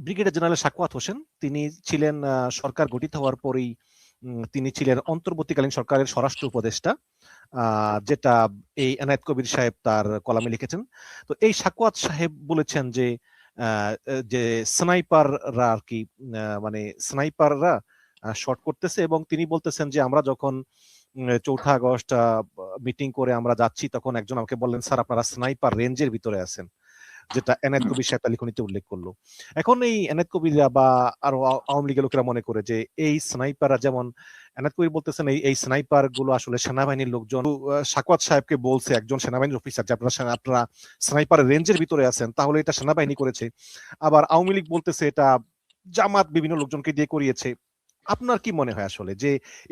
Brigadier general Sakhawat Hossain, তিনি ছিলেন সরকার গঠিত হওয়ার পরেই তিনি ছিলেন অন্তর্বর্তীকালীন সরকারের স্বরাষ্ট্র উপদেষ্টা, যেটা এই এনায়েত কবির সাহেব তার কলামে লিখেছেন। তো এই সাখাওয়াত সাহেব বলেছেন যে যে স্নাইপাররা আর কি, মানে স্নাইপাররা শট করতেছে, এবং তিনি বলতেছেন যে আমরা যখন 4 আগস্ট মিটিং করে আমরা যাচ্ছি, তখন একজন আমাকে বললেন, স্যার আপনারা স্নাইপার রেঞ্জের ভিতরে আছেন, যেটা এনায়েত কবির সাহেব তার লিখনীতে উল্লেখ করলো। এখন এই এনায়েত কবিররা বা আরো আওয়ামী লীগের লোকেরা মনে করে যে এই স্নাইপাররা, যেমন এনায়েত কবির বলতেছেন এই স্নাইপার গুলো আসলে সেনাবাহিনীর লোকজন। সাখাওয়াত সাহেবকে বলছে একজন সেনাবাহিনীর অফিসার যে আপনারা স্নাইপারের রেঞ্জের ভিতরে আছেন, তাহলে এটা সেনাবাহিনী করেছে। আবার আওয়ামী লীগ বলতেছে এটা জামাত বিভিন্ন লোকজনকে দিয়ে করিয়েছে। আপনার কি মনে হয় আসলে যে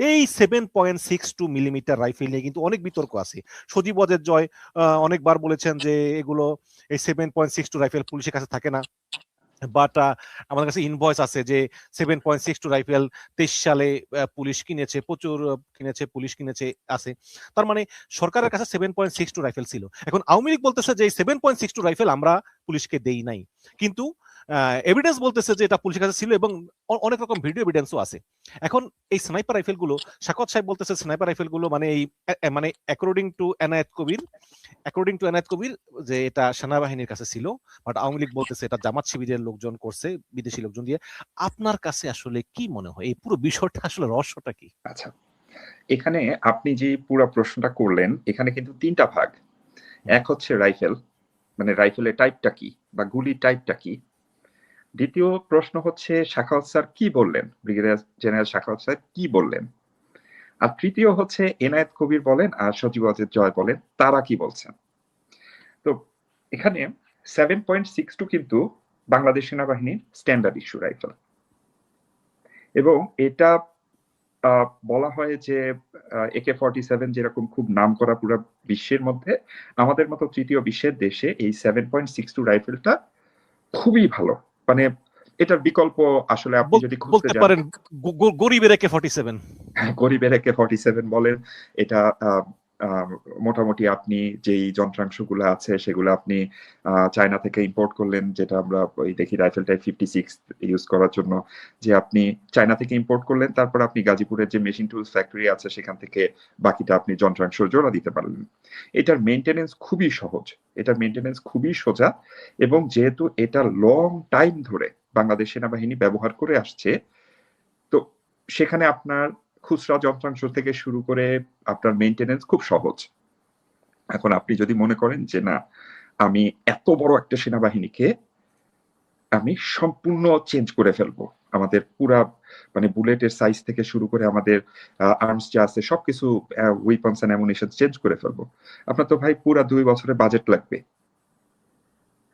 এই 7.62 মিলিমিটার রাইফেল নিয়ে কিন্তু অনেক বিতর্ক আছে? সজীব ওয়াজেদ জয় অনেকবার বলেছেন যে এগুলো, এই 7.62 রাইফেল পুলিশের কাছে থাকে না, বাট আমাদের কাছে ইনভয়েস আছে যে 7.62 রাইফেল 23 সালে পুলিশ কিনেছে, প্রচুর কিনেছে, পুলিশ কিনেছে আছে। তার মানে সরকারের কাছে 7.62 রাইফেল ছিল। এখন আওয়ামী লীগ বলতেছে যে 7.62 রাইফেল আমরা পুলিশকে দেই নাই, কিন্তু এভিডেন্স বলতেছে যে এটা পুলিশের কাছে ছিল, এবং অনেক রকম ভিডিও এভিডেন্সও আছে। এখন এই স্নাইপার রাইফেল গুলো, সাখাওয়াত সাহেব বলতেছে স্নাইপার রাইফেল গুলো মানে এই মানে অ্যাকর্ডিং টু এনায়েত কবির যে এটা সেনাবাহিনীর কাছে ছিল, বাট আওয়ামী লীগ বলতেছে এটা জামাত শিবিরের লোকজন করছে, বিদেশি লোকজন দিয়ে। আপনার কাছে আসলে কি মনে হয় এই পুরো বিষয়টা আসলে রহস্যটা কি? আচ্ছা, এখানে আপনি যে পুরো প্রশ্নটা করলেন, এখানে কিন্তু 3টা ভাগ। এক হচ্ছে রাইফেল, মানে রাইফেলের টাইপটা কি বা গুলির টাইপটা কি। দ্বিতীয় প্রশ্ন হচ্ছে সাখাওয়াত স্যার কি বললেন, ব্রিগেডিয়ার জেনারেল সাখাওয়াত স্যার কি বললেন। আর তৃতীয় হচ্ছে এনায়েত কবির বলেন আর সজীব ওয়াজেদ জয় বলেন, তারা কি বলছেন। তো এখানে 7.62 কিন্তু বাংলাদেশ সেনাবাহিনীর স্ট্যান্ডার্ড ইস্যু রাইফেল, এবং এটা বলা হয় যে AK-47 যেরকম খুব নাম করা পুরো বিশ্বের মধ্যে, আমাদের মতো তৃতীয় বিশ্বের দেশে এই 7.62 রাইফেলটা খুবই ভালো। মানে এটার বিকল্প আসলে আপনি যদি খুঁজতে বলতে যান, পারেন গরিবের AK-47, গরিবের AK-47 বলেন, এটা মোটামুটি আপনি যেই যন্ত্রাংশগুলো আছে সেগুলো আপনি চায়না থেকে ইম্পোর্ট করলেন, যেটা আমরা ওই দেখি রাইফেল টাইপ 56 ইউজ করার জন্য, যে আপনি চায়না থেকে ইম্পোর্ট করলেন, তারপর আপনি গাজীপুরের যে মেশিন টুলস ফ্যাক্টরি আছে সেখান থেকে বাকিটা আপনি যন্ত্রাংশ জোড়া দিতে পারলেন। এটার মেইনটেনেন্স খুবই সহজ, এটার মেইনটেনেন্স খুবই সোজা, এবং যেহেতু এটা লং টাইম ধরে বাংলাদেশ সেনাবাহিনী ব্যবহার করে আসছে, তো সেখানে আপনার খুচরা যন্ত্রাংশ থেকে শুরু করে আপনার মেইনটেনেন্স খুব সহজ। এখন আপনি যদি মনে করেন যে না, আমি এত বড় একটা সেনাবাহিনীকে আমি সম্পূর্ণ চেঞ্জ করে ফেলবো, আমাদের পুরা মানে বুলেটের সাইজ থেকে শুরু করে আমাদের আর্মস যা আছে সবকিছু, ওয়েপন্স এন্ড অ্যামুনিশন চেঞ্জ করে ফেলবো, আপনার তো ভাই পুরা 2 বছরের বাজেট লাগবে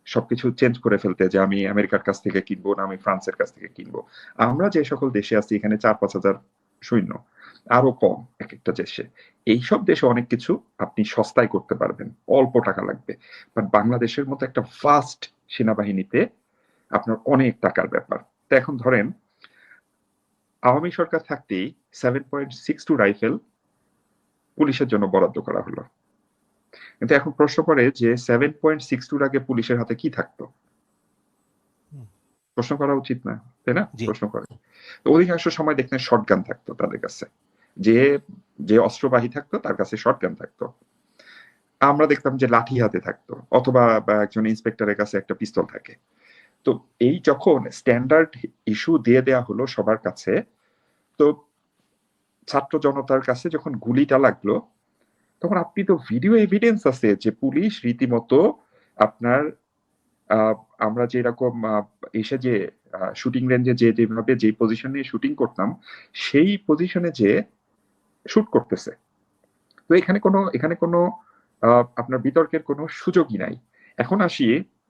সবকিছু চেঞ্জ করে ফেলতে, যে আমি আমেরিকার কাছ থেকে কিনবো না আমি ফ্রান্সের কাছ থেকে কিনবো। আমরা যে সকল দেশে আছি এখানে 4-5 হাজার সৈন্য, আরো কম এক একটা দেশে। এইসব দেশে অনেক কিছু আপনি সস্তায় করতে পারবেন, অল্প টাকা লাগবে। বাট বাংলাদেশের মতো একটা ফাস্ট সেনাবাহিনীতে আপনার অনেক টাকার ব্যাপার। তো এখন ধরেন আওয়ামী সরকার থাকতেই 7.62 রাইফেল পুলিশের জন্য বরাদ্দ করা হলো, কিন্তু এখন প্রশ্ন করে যে 7.62 আগে পুলিশের হাতে কি থাকতো, প্রশ্ন করা উচিত না, তাই না? প্রশ্ন করে। তো অধিকাংশ সময় দেখতেন শটগান থাকতো তাদের কাছে, যে যে অস্ত্রবাহী থাকতো তার কাছে শটগান থাকতো। আমরা দেখতাম যে লাঠি হাতে থাকতো, অথবা একজন ইন্সপেক্টরের কাছে একটা পিস্তল থাকে। তো এই যখন স্ট্যান্ডার্ড ইস্যু দিয়ে দেয়া হলো সবার কাছে, তো ছাত্র জনতার কাছে যখন গুলিটা লাগলো, তখন আপনি তো ভিডিও এভিডেন্স আছে যে পুলিশ রীতিমতো আপনার আমরা যেরকম এসে যে শুটিং রেঞ্জে যেভাবে যে পজিশন নিয়ে শুটিং করতাম সেই পজিশনে যে শুট করতেছে। তো এখানে কোনো আপনার বিতর্কের কোনো সুযোগই নাই। এখন আসি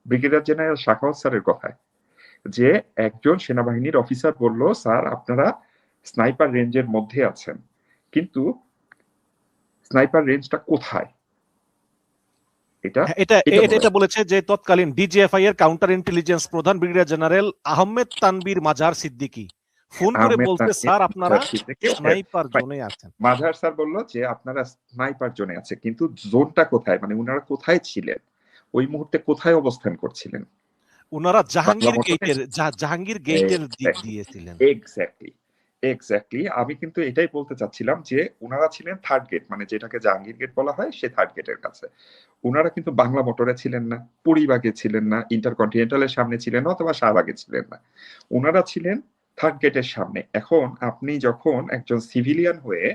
ব্রিগেডিয়ার জেনারেল সাখাওয়াত স্যারের কথায়, যে একজন সেনাবাহিনীর অফিসার বলল, স্যার আপনারা স্নাইপার রেঞ্জের মধ্যে আছেন, কিন্তু স্নাইপার রেঞ্জটা কোথায়? এটা বলেছে যে তৎকালীন ডিজিএফআই এর কাউন্টার ইন্টেলিজেন্স প্রধান ব্রিগেডিয়ার জেনারেল আহমেদ তানবীর মাজার সিদ্দিকী ফোন করে বলতে, স্যার আপনারা স্নাইপার জোনে আছেন। মাজার স্যার বলল যে আপনারা স্নাইপার জোনে আছে, কিন্তু জোনটা কোথায়, মানে ওনারা কোথায় ছিলেন, ওই মুহূর্তে কোথায় অবস্থান করছিলেন? ওনারা বাংলা মোটরে জাহাঙ্গীর গেটের দিক দিয়েছিলেন। এক্স্যাক্টলি এক্স্যাক্টলি আমি কিন্তু এটাই বলতে চাচ্ছিলাম যে উনারা ছিলেন থার্ড গেট, মানে যেটাকে জাহাঙ্গীর গেট বলা হয় সে থার্ড গেটের কাছে। উনারা কিন্তু বাংলা মোটরে ছিলেন না, পরিবাগে ছিলেন না, ইন্টারকন্টিনেন্টালের সামনে ছিলেন না, অথবা শাহবাগে ছিলেন না। উনারা ছিলেন থার্ড গেটের সামনে। এখন আপনি যখন একজন সিভিলিয়ান হয়ে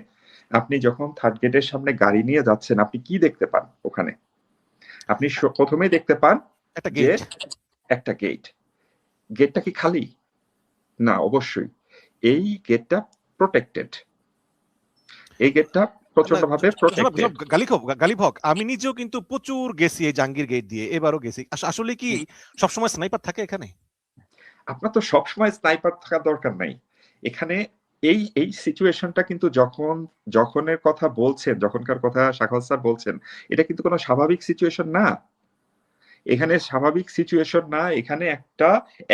আপনি যখন থার্ড গেটের সামনে গাড়ি নিয়ে যাচ্ছেন, আপনি কি দেখতে পান ওখানে? আপনি প্রথমেই দেখতে পান যে একটা গেট। গেটটা কি খালি? না, অবশ্যই এই গেটটা প্রোটেক্টেড। এই গেটটা প্রচন্ড ভাবে প্রোটেক্টেড। গালিব হক, আমি নিজেও কিন্তু প্রচুর গেছি এই জাহাঙ্গীর গেট দিয়ে, এবারও গেছি। আসলে কি সবসময় স্নাইপার থাকে এখানে? আপনার তো সবসময় স্নাইপার থাকার দরকার নাই এখানে। এই সিচুয়েশনটা কিন্তু যখনের কথা বলছেন, যখনকার কথা শাখাওয়াত স্যার বলছেন, এটা কিন্তু কোনো স্বাভাবিক সিচুয়েশন না। এখানে স্বাভাবিক সিচুয়েশন না। এখানে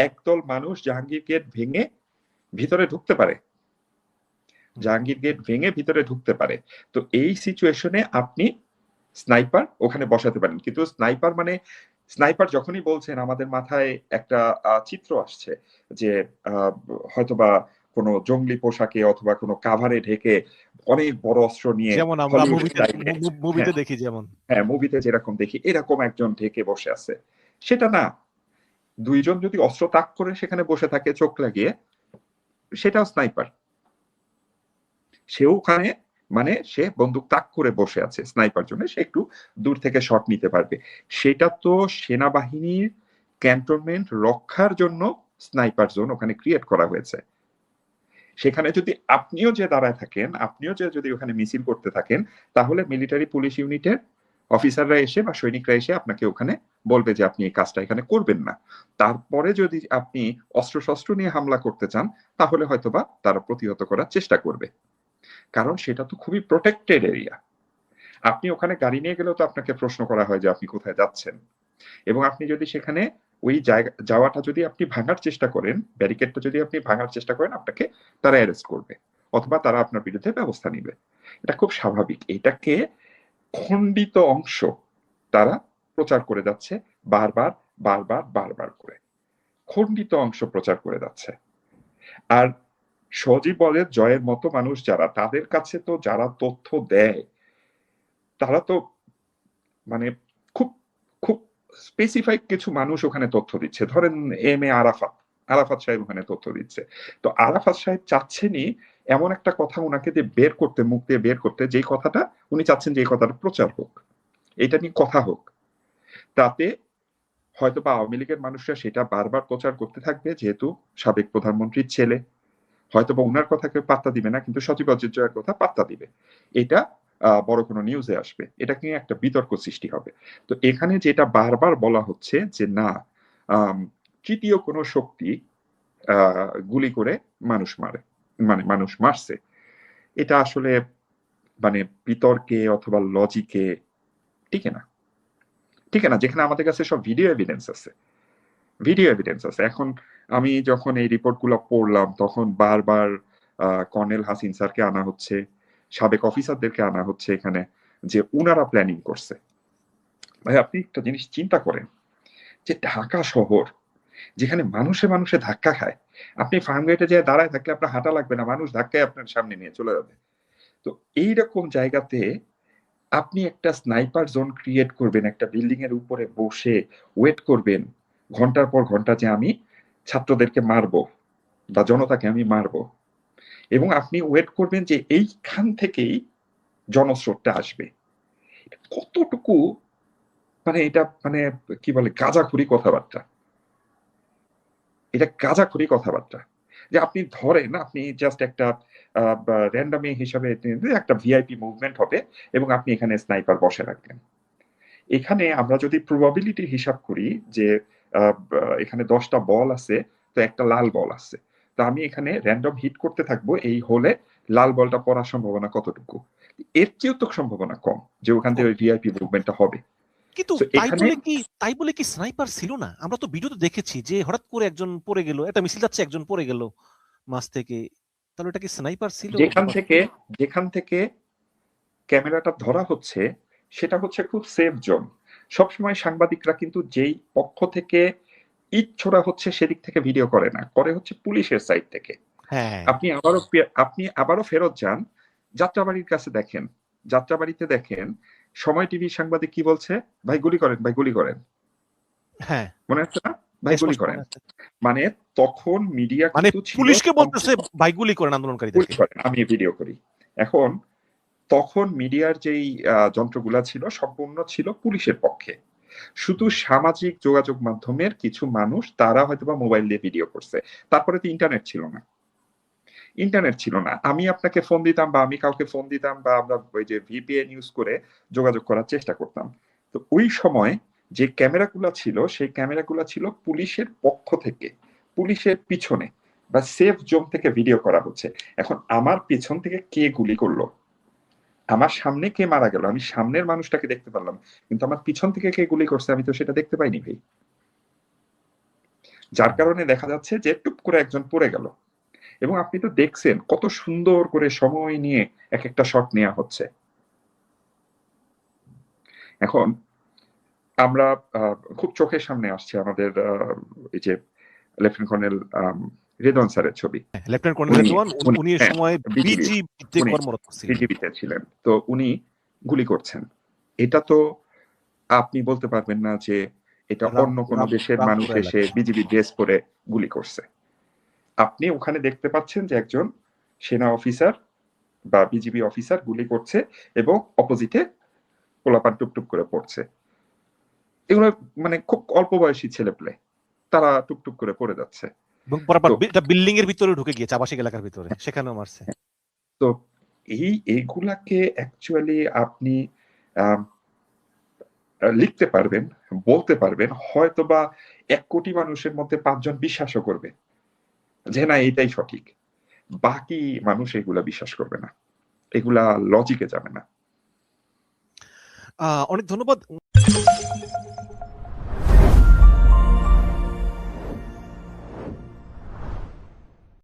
একদল মানুষ জাহাঙ্গীর গেট ভেঙে ভিতরে ঢুকতে পারে, জাহাঙ্গীর গেট ভেঙে ভিতরে ঢুকতে পারে। তো এই সিচুয়েশনে আপনি স্নাইপার ওখানে বসাতে পারেন। কিন্তু স্নাইপার যখনই বলছেন, আমাদের মাথায় একটা চিত্র আসছে যে হয়তোবা কোনো জঙ্গলি পোশাকে অথবা কোনো কাভারে ঢেকে অনেক বড় অস্ত্র নিয়ে, যেমন আমরা মুভিতে দেখি, যেমন হ্যাঁ মুভিতে যেরকম দেখি, এরকম একজন ঢেকে বসে আছে। সেটা না। দুইজন যদি অস্ত্র তাক করে সেখানে বসে থাকে চোখ লাগিয়ে, সেটাও স্নাইপার। সেও ওখানে সে বন্দুক তাক করে বসে আছে স্নাইপার জন্য, সে একটু দূর থেকে শট নিতে পারবে। সেটা তো সেনাবাহিনীর ক্যান্টনমেন্ট রক্ষার জন্য স্নাইপার জোন ওখানে ক্রিয়েট করা হয়েছে। সেখানে যদি আপনিও যে দাঁড়ায় থাকেন, আপনিও যে যদি ওখানে মিছিল করতে থাকেন, তাহলে মিলিটারি পুলিশ ইউনিটের অফিসাররা এসে বা সৈনিকরা এসে আপনাকে ওখানে বলবে যে আপনি এই কাজটা এখানে করবেন না। তারপরে যদি আপনি অস্ত্রশস্ত্র নিয়ে হামলা করতে চান, তাহলে হয়তোবা তারা প্রতিহত করার চেষ্টা করবে, কারণ সেটা তো খুবই প্রোটেক্টেড এরিয়া। আপনি ওখানে গাড়ি নিয়ে গেলেও তো আপনাকে প্রশ্ন করা হয় যে আপনি কোথায় যাচ্ছেন। এবং আপনি যদি সেখানে ওই জায়গা যাওয়াটা যদি আপনি ভাঙার চেষ্টা করেন, ব্যারিকেডটা যদি আপনি ভাঙার চেষ্টা করেন, আপনাকে তারা অ্যারেস্ট করবে অথবা তারা আপনার বিরুদ্ধে ব্যবস্থা নিবে। এটা খুব স্বাভাবিক। এটাকে খণ্ডিত অংশ তারা প্রচার করে যাচ্ছে বারবার বারবার বারবার করে, খণ্ডিত অংশ প্রচার করে যাচ্ছে। আর সজীব বলের জয়ের মতো মানুষ যারা, তাদের কাছে তো যারা তথ্য দেয়, তারা তো খুব খুব স্পেসিফাইড কিছু মানুষ ওখানে তথ্য দিচ্ছে। ধরেন এম এ আরাফাত সাহেব ওখানে তথ্য দিচ্ছে। তো আরাফাত সাহেব চাচ্ছেনই এমন একটা কথা ওনাকে দিয়ে বের করতে, মুখ দিয়ে বের করতে, যেই কথাটা উনি চাচ্ছেন যে এই কথাটা প্রচার হোক, এটা নিয়ে কথা হোক। তাতে হয়তো বা আওয়ামী লীগের মানুষরা সেটা বারবার প্রচার করতে থাকবে, যেহেতু সাবেক প্রধানমন্ত্রীর ছেলে, হয়তো বা উনার কথা কেউ পাত্তা দিবে না, কিন্তু সজীব জয়ের কথা পাত্তা দিবে। এটা বড় কোনো নিউজে আসবে, এটা নিয়ে একটা বিতর্ক সৃষ্টি হবে। তো এখানে যেটা বারবার বলা হচ্ছে যে না, তৃতীয় কোনো শক্তি গুলি করে মানুষ মারে, মানুষ মারছে, এটা আসলে বিতর্কে অথবা লজিকে টিকে না, টিকে না। যেখানে আমাদের কাছে সব ভিডিও এভিডেন্স আছে। এখন আমি যখন এই রিপোর্টগুলো পড়লাম, তখন বারবার কর্নেল হাসিন স্যারকে আনা হচ্ছে, সাবেক অফিসারদেরকে আনা হচ্ছে এখানে, যে উনারা প্ল্যানিং করছে। ভাই আপনি একটা জিনিস চিন্তা করেন, যে ঢাকা শহর যেখানে মানুষে মানুষে ধাক্কা খায়, আপনি ফার্মগেটে যেয়ে দাঁড়ায় থাকলে আপনার হাঁটা লাগবে না, মানুষ ধাক্কায় আপনার সামনে নিয়ে চলে যাবে। তো এইরকম জায়গাতে আপনি একটা স্নাইপার জোন ক্রিয়েট করবেন, একটা বিল্ডিং এর উপরে বসে ওয়েট করবেন ঘন্টার পর ঘন্টা, যে আমি ছাত্রদেরকে মারবো বা জনতাকে আমি মারবো, এবং আপনি ওয়েট করবেন যে এইখান থেকেই জনস্রোতটা আসবে। কতটুকু এটা কি বলে, গাঁজাখুরি কথাবার্তা। এটা গাঁজাখুরি কথাবার্তা, যে আপনি ধরেন আপনি জাস্ট একটা র্যান্ডামি হিসাবে একটা ভিআইপি মুভমেন্ট হবে এবং আপনি এখানে স্নাইপার বসে রাখলেন। এখানে আমরা যদি প্রবাবিলিটি হিসাব করি যে এখানে 10টা বল আছে, তো একটা লাল বল আছে, তো আমি এখানে র্যান্ডম হিট করতে থাকবো, এই হলে লাল বলটা পড়ার সম্ভাবনা কতটুকু? এর চেয়েও তো সম্ভাবনা কম যে ওখান থেকে ওই ভিআইপি মুভমেন্টটা হবে। কিন্তু তাই বলে কি স্নাইপার ছিল না? আমরা তো ভিডিওতে দেখেছি যে হঠাৎ করে একজন পড়ে গেল, একটা মিছিল যাচ্ছে, একজন পড়ে গেল মাছ থেকে, তাহলে এটা কি স্নাইপার ছিল? যেখান থেকে ক্যামেরাটা ধরা হচ্ছে সেটা হচ্ছে খুব সেফ জোন। সবসময় সাংবাদিকরা কিন্তু যেই পক্ষ থেকে ইট ছোড়া হচ্ছে সেদিক থেকে ভিডিও করে না, করে হচ্ছে পুলিশের সাইড থেকে। হ্যাঁ আপনি আবারও ফেরত যান, যাত্রাবাড়ির কাছে দেখেন, যাত্রাবাড়িতে দেখেন সময় টিভির সাংবাদিক কি বলছে, ভাই গুলি করেন, ভাই গুলি করেন, হ্যাঁ মনে আছে না? ভাই গুলি স্পষ্ট করেন। মনে আছে। মানে তখন মিডিয়া মানে কিন্তু ছিল পুলিশকে বলতেছে ভাই গুলি করেন গুলি আন্দোলনকারীদেরকে। করেন, আমি ভিডিও করি। এখন তখন মিডিয়ার যেই যন্ত্রগুলা ছিল সম্পূর্ণ ছিল পুলিশের পক্ষে, শুধু সামাজিক যোগাযোগ মাধ্যমের কিছু মানুষ তারা হয়তোবা মোবাইল দিয়ে ভিডিও করছে। তারপরে তো ইন্টারনেট ছিল না, ইন্টারনেট ছিল না। আমি আপনাকে ফোন দিতাম বা আমি কাউকে ফোন দিতাম বা আমরা ওই যে ভিপিএন ইউজ করে যোগাযোগ করার চেষ্টা করতাম। তো ওই সময় যে ক্যামেরাগুলো ছিল সেই ক্যামেরাগুলো ছিল পুলিশের পক্ষ থেকে, পুলিশের পিছনে বা সেফ জোন থেকে ভিডিও করা হচ্ছে। এখন আমার পিছন থেকে কে গুলি করলো, আমার সামনে কে মারা গেল, আমি সামনের মানুষটাকে দেখতে পারলাম, কিন্তু আমার পিছন থেকে কে গুলি করছে আমি তো সেটা দেখতে পাইনি ভাই। যার কারণে দেখা যাচ্ছে যে টুপ করে একজন পড়ে গেল। এবং আপনি তো দেখছেন কত সুন্দর করে সময় নিয়ে এক একটা শট নেওয়া হচ্ছে। এখন আমরা খুব চোখের সামনে আসছে আমাদের এই যে লেফটেন্যান্ট কর্নেল রেদওয়ান স্যারের ছবি। লেফটেন্যান্ট কর্নেল রেদওয়ান উনি এই সময় বিজিবিতে উনি কর্মরত ছিলেন। বিজিবিতে ছিলেন, তো উনি গুলি করছেন। এটা তো আপনি বলতে পারবেন না যে এটা অন্য কোনো দেশের মানুষ এসে বিজিবি ড্রেস পরে গুলি করছে। আপনি ওখানে দেখতে পাচ্ছেন যে একজন সেনা অফিসার বা বিজিবি অফিসার গুলি করছে এবং অপোজিটে পোলাপান টুপটুপ করে পড়ছে। এগুলো মানে খুব অল্প বয়সী ছেলেপেলে, তারা টুকটুক করে পড়ে যাচ্ছে এবং বিল্ডিং এর ভিতরে ঢুকে গিয়েছে, আবাসিক এলাকার ভিতরে, সেখানেও মারছে। তো এইগুলাকে অ্যাকচুয়ালি আপনি লিখতে পারবেন, বলতে পারবেন, হয়তো বা 1 কোটি মানুষের মধ্যে 5 জন বিশ্বাসও করবে যে না এটাই সঠিক, বাকি মানুষ এগুলা বিশ্বাস করবে না, এগুলা লজিকে যাবে না। অনেক ধন্যবাদ।